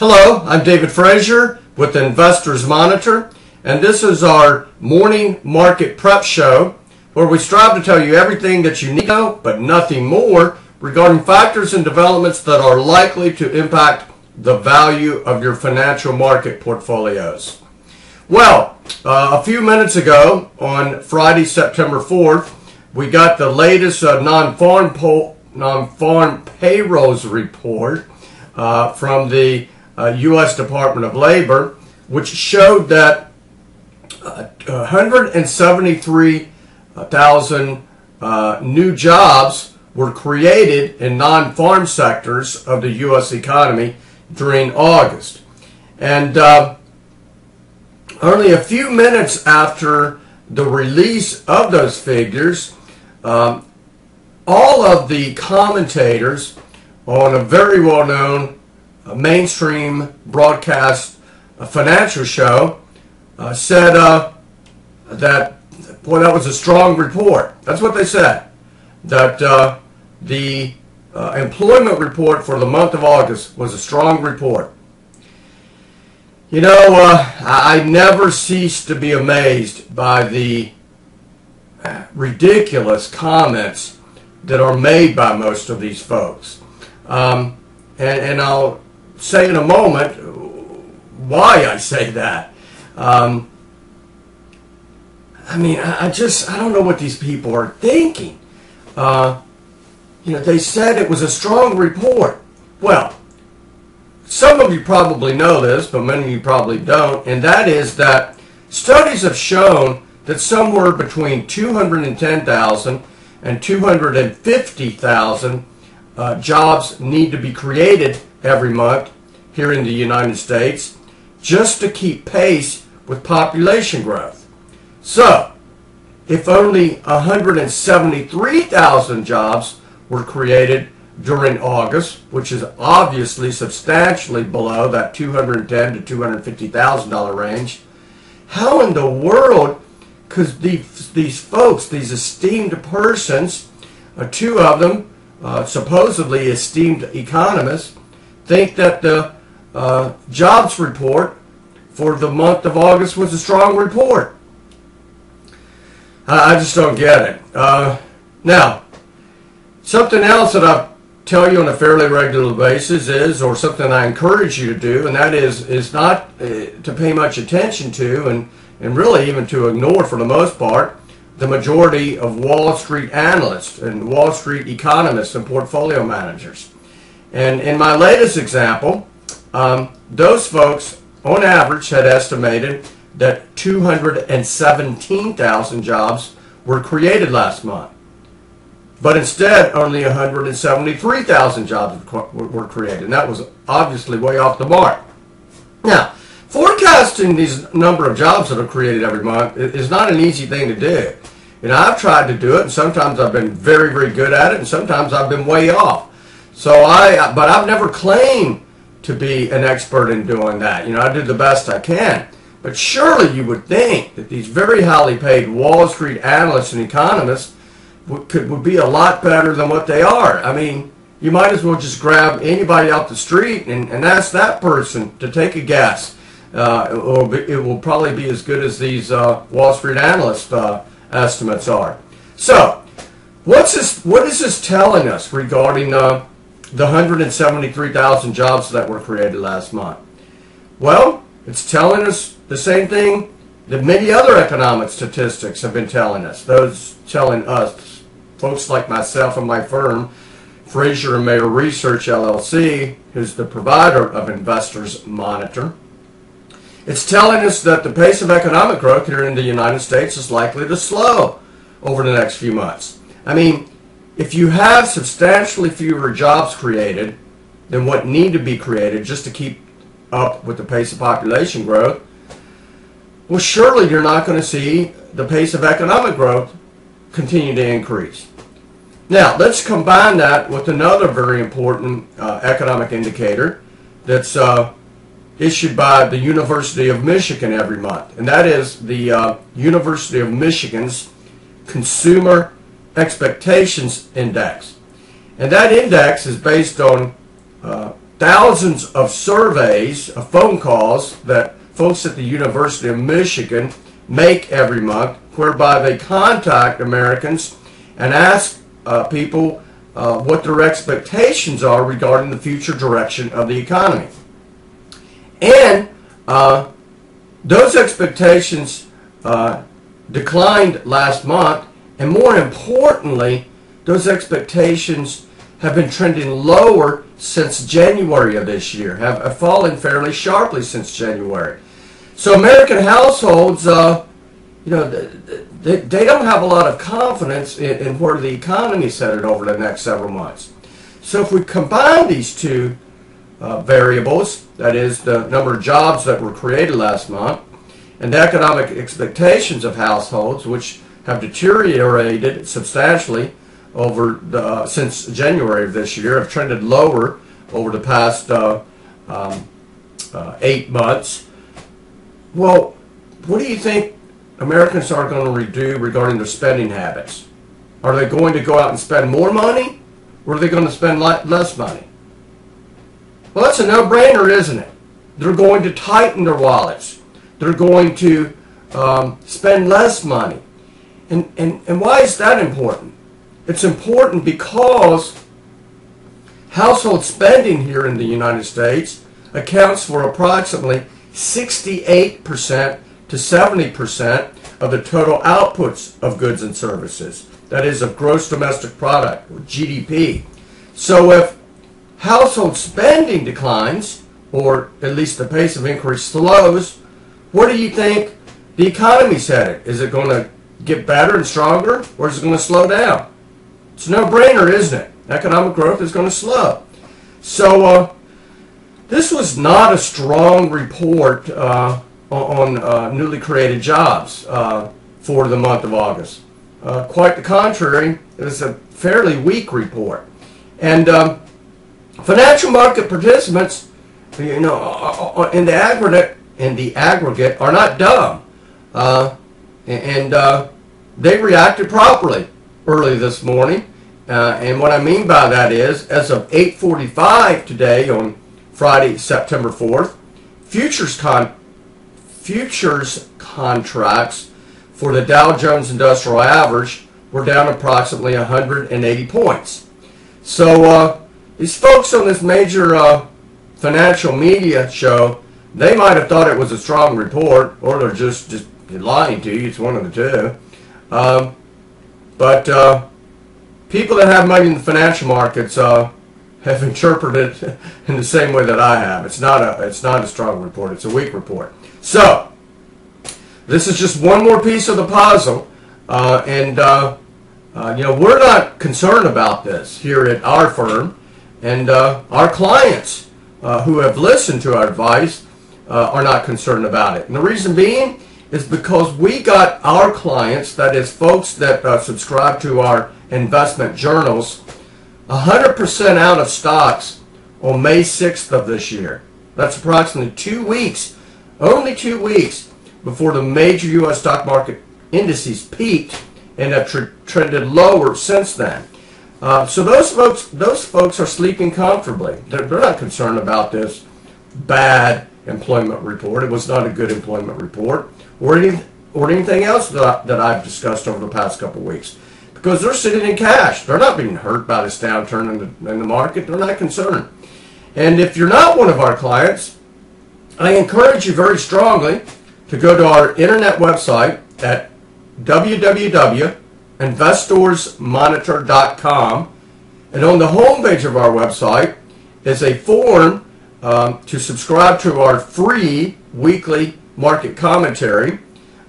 Hello, I'm David Frazier with the Investors Monitor, and this is our morning market prep show where we strive to tell you everything that you need to know, but nothing more, regarding factors and developments that are likely to impact the value of your financial market portfolios. Well, a few minutes ago on Friday, September 4th, we got the latest non-farm payrolls report from the U.S. Department of Labor, which showed that 173,000 new jobs were created in non-farm sectors of the U.S. economy during August. And only a few minutes after the release of those figures, all of the commentators on a very well-known mainstream broadcast financial show said that, boy, that was a strong report. That's what they said, that the employment report for the month of August was a strong report. You know, I never cease to be amazed by the ridiculous comments that are made by most of these folks. And I'll say in a moment why I say that. I mean, I don't know what these people are thinking. You know, they said it was a strong report. Well, some of you probably know this, but many of you probably don't, and that is that studies have shown that somewhere between 210,000 and 250,000 jobs need to be created every month here in the United States just to keep pace with population growth. So, if only 173,000 jobs were created during August, which is obviously substantially below that $210,000 to $250,000 range, how in the world could these folks, these esteemed persons, two of them, supposedly esteemed economists, think that the jobs report for the month of August was a strong report? I just don't get it. Now, something else that I tell you on a fairly regular basis is, or something I encourage you to do, and that is not to pay much attention to, and really even to ignore for the most part, the majority of Wall Street analysts and Wall Street economists and portfolio managers. And in my latest example, those folks on average had estimated that 217,000 jobs were created last month. But instead, only 173,000 jobs were created, and that was obviously way off the mark. Now, forecasting these number of jobs that are created every month is not an easy thing to do. You know, I've tried to do it, and sometimes I've been very, very good at it, and sometimes I've been way off. So but I've never claimed to be an expert in doing that. You know, I do the best I can. But surely you would think that these very highly paid Wall Street analysts and economists would be a lot better than what they are. I mean, you might as well just grab anybody out the street and ask that person to take a guess. It will probably be as good as these Wall Street analyst estimates are. So, what is this telling us regarding the 173,000 jobs that were created last month? Well, it's telling us the same thing that many other economic statistics have been telling us. Those telling us, folks like myself and my firm, Frazier and Mayer Research LLC, who's the provider of Investors Monitor. It's telling us that the pace of economic growth here in the United States is likely to slow over the next few months. I mean, if you have substantially fewer jobs created than what need to be created just to keep up with the pace of population growth, well, surely you're not going to see the pace of economic growth continue to increase. Now, let's combine that with another very important economic indicator that's issued by the University of Michigan every month, and that is the University of Michigan's Consumer Expectations Index. And that index is based on thousands of surveys, of phone calls that folks at the University of Michigan make every month, whereby they contact Americans and ask people what their expectations are regarding the future direction of the economy. And those expectations declined last month, and more importantly, those expectations have been trending lower since January of this year, have fallen fairly sharply since January. So American households, they don't have a lot of confidence in where the economy is headed over the next several months. So if we combine these two variables, that is the number of jobs that were created last month, and the economic expectations of households, which have deteriorated substantially over since January of this year, have trended lower over the past 8 months. Well, what do you think Americans are going to do regarding their spending habits? Are they going to go out and spend more money, or are they going to spend less money? Well, that's a no-brainer, isn't it? They're going to tighten their wallets. They're going to spend less money. And why is that important? It's important because household spending here in the United States accounts for approximately 68% to 70% of the total outputs of goods and services. That is, of gross domestic product, or GDP. So if household spending declines, or at least the pace of increase slows, where do you think the economy's headed? Is it going to get better and stronger, or is it going to slow down? It's a no-brainer, isn't it? Economic growth is going to slow. So this was not a strong report on newly created jobs for the month of August. Quite the contrary, it was a fairly weak report. And financial market participants, in the aggregate, are not dumb, and they reacted properly early this morning. And what I mean by that is, as of 8:45 today on Friday, September 4th, futures contracts for the Dow Jones Industrial Average were down approximately 180 points. So these folks on this major financial media show, they might have thought it was a strong report, or they're just lying to you. It's one of the two. But people that have money in the financial markets have interpreted it in the same way that I have. It's not a strong report. It's a weak report. So this is just one more piece of the puzzle, and we're not concerned about this here at our firm, and our clients who have listened to our advice are not concerned about it. And the reason being is because we got our clients, that is folks that subscribe to our investment journals, 100% out of stocks on May 6th of this year. That's approximately 2 weeks, only 2 weeks before the major U.S. stock market indices peaked and have trended lower since then. So those folks are sleeping comfortably. They're not concerned about this bad employment report. It was not a good employment report, or anything else that I've discussed over the past couple of weeks, because they're sitting in cash. They're not being hurt by this downturn in the market. They're not concerned. And if you're not one of our clients, I encourage you very strongly to go to our internet website at www.investorsmonitor.com, and on the homepage of our website is a form to subscribe to our free weekly market commentary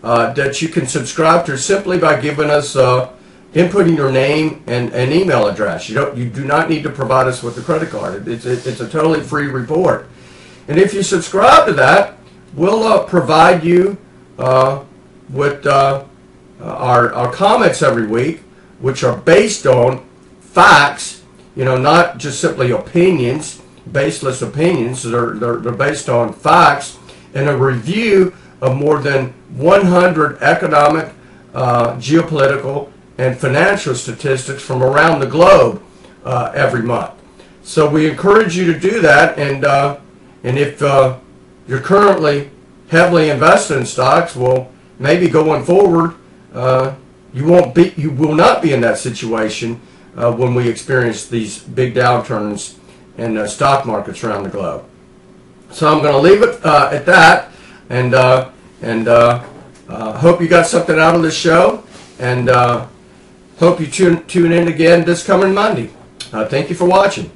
that you can subscribe to simply by giving us inputting your name and email address. You do not need to provide us with a credit card. It's a totally free report. And if you subscribe to that, we'll provide you with our comments every week, which are based on facts, not just simply opinions, baseless opinions. They're based on facts, and a review of more than 100 economic, geopolitical, and financial statistics from around the globe every month. So we encourage you to do that, and if you're currently heavily invested in stocks, well, maybe going forward, you will not be in that situation when we experience these big downturns in stock markets around the globe. So I'm going to leave it at that, and hope you got something out of this show, and hope you tune in again this coming Monday. Thank you for watching.